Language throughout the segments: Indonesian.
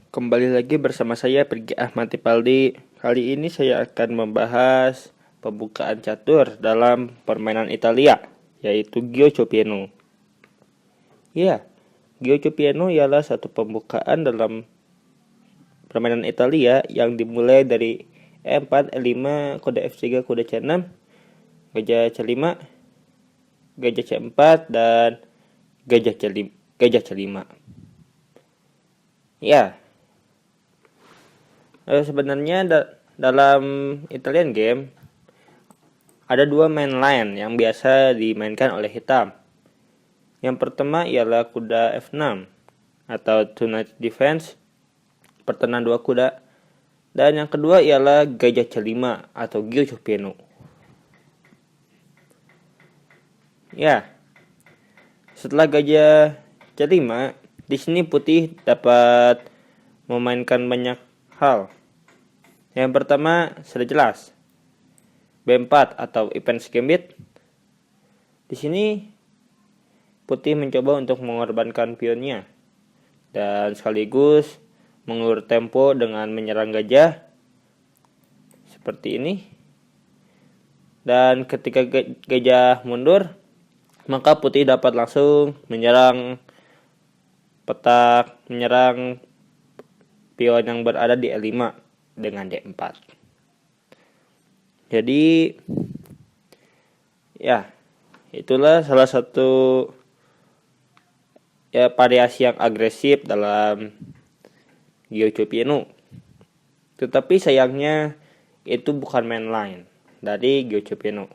Kembali lagi bersama saya Pergi Ahmad Tipaldi. Kali ini saya akan membahas pembukaan catur dalam permainan Italia, yaitu Gioco Piano. Ya, Gioco Piano ialah satu pembukaan dalam permainan Italia yang dimulai dari E4, E5, kode F3, kode C6, gajah C5, gajah C4, dan gajah C5. Ya, sebenarnya dalam Italian game ada dua main line yang biasa dimainkan oleh hitam. Yang pertama ialah kuda F6 atau two knight defense, pertahanan dua kuda. Dan yang kedua ialah gajah C5 atau Gioco Piano. Ya, setelah gajah C5, di sini putih dapat memainkan banyak hal. Yang pertama sudah jelas, B4 atau Events Gambit. Di sini putih mencoba untuk mengorbankan pionnya dan sekaligus mengulur tempo dengan menyerang gajah seperti ini. Dan ketika gajah mundur, maka putih dapat langsung menyerang pion yang berada di E5 dengan D4. Jadi ya, itulah salah satu variasi yang agresif dalam Gioco Piano. Tetapi sayangnya itu bukan main line dari Gioco Piano.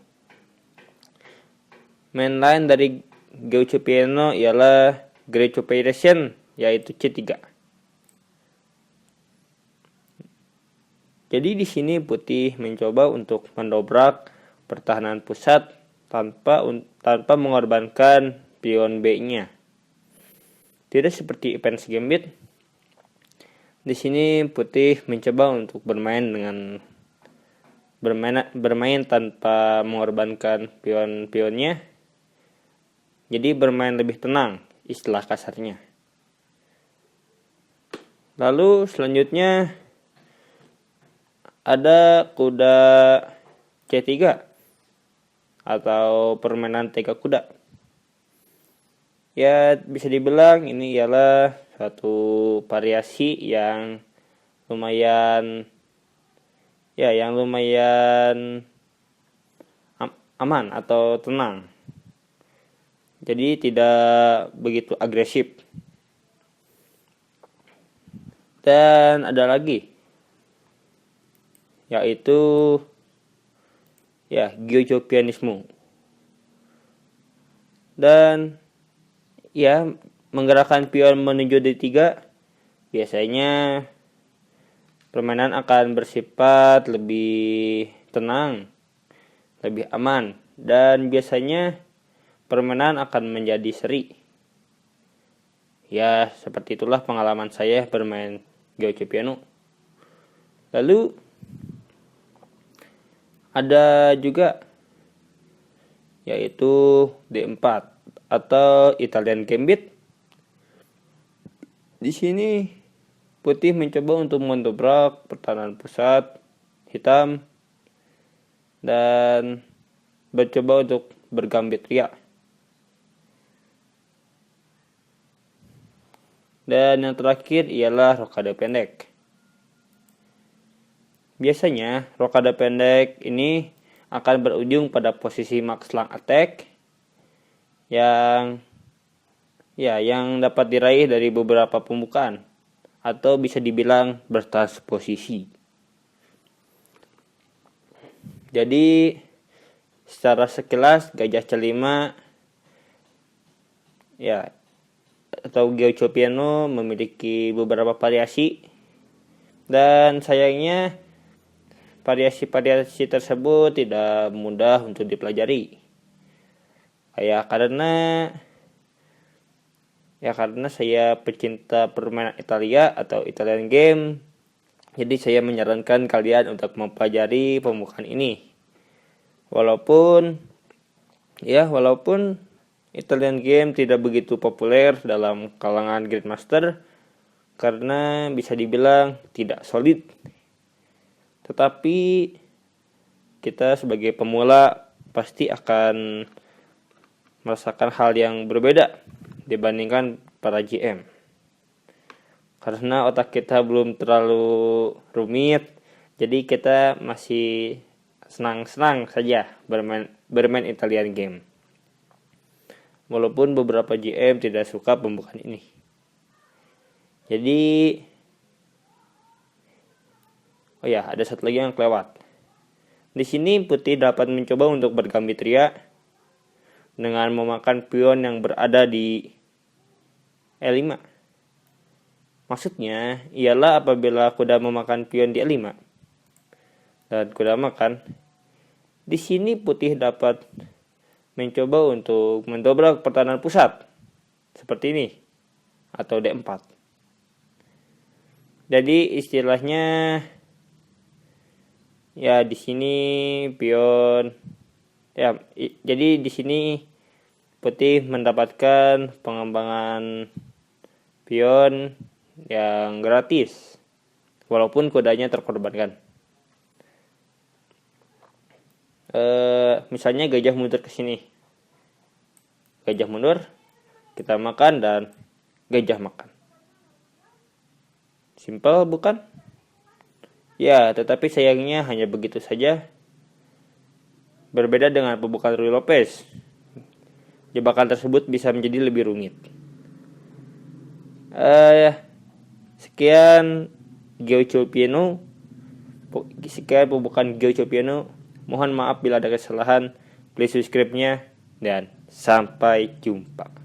Main line dari Gioco Piano ialah Great Operation, yaitu C3. Jadi di sini putih mencoba untuk mendobrak pertahanan pusat tanpa mengorbankan pion B-nya. Tidak seperti Events Gambit. Di sini putih mencoba untuk bermain tanpa mengorbankan pion-pionnya. Jadi bermain lebih tenang, istilah kasarnya. Lalu selanjutnya ada kuda C3 atau permainan 3 kuda. Ya, bisa dibilang ini ialah satu variasi yang lumayan aman atau tenang. Jadi tidak begitu agresif. Dan ada lagi, yaitu Gioco Pianismo. Dan menggerakkan pion menuju D3, biasanya permainan akan bersifat lebih tenang, lebih aman, dan biasanya permainan akan menjadi seri. Ya, seperti itulah pengalaman saya bermain Gioco Piano. Lalu ada juga yaitu D4 atau Italian Gambit. Di sini putih mencoba untuk mendobrak pertahanan pusat hitam dan mencoba untuk bergambit ria. Dan yang terakhir ialah rokade pendek. Biasanya rokade pendek ini akan berujung pada posisi max lang attack yang dapat diraih dari beberapa pembukaan atau bisa dibilang bertransposisi. Jadi secara sekilas gajah C5 atau Gioco Piano memiliki beberapa variasi, dan sayangnya variasi-variasi tersebut tidak mudah untuk dipelajari. Karena saya pecinta permainan Italia atau Italian game, jadi saya menyarankan kalian untuk mempelajari pembukaan ini. Walaupun Italian game tidak begitu populer dalam kalangan Grandmaster, karena bisa dibilang tidak solid. Tetapi kita sebagai pemula pasti akan merasakan hal yang berbeda dibandingkan para GM. Karena otak kita belum terlalu rumit, jadi kita masih senang-senang saja bermain Italian game. Walaupun beberapa GM tidak suka pembukaan ini. Jadi, ada satu lagi yang kelewat. Di sini putih dapat mencoba untuk bergambitria dengan memakan pion yang berada di E5. Maksudnya ialah apabila kuda memakan pion di E5 dan kuda makan, di sini putih dapat mencoba untuk mendobrak pertahanan pusat seperti ini atau D4. Jadi istilahnya di sini pion jadi di sini putih mendapatkan pengembangan pion yang gratis walaupun kudanya terkorbankan. Misalnya gajah mundur ke sini. Gajah mundur, kita makan dan gajah makan. Simpel bukan? Ya, tetapi sayangnya hanya begitu saja. Berbeda dengan pembukaan Ruy Lopez. Jebakan tersebut bisa menjadi lebih rumit. Sekian pembukaan Giocho Piano. Mohon maaf bila ada kesalahan. Please subscribe-nya dan sampai jumpa.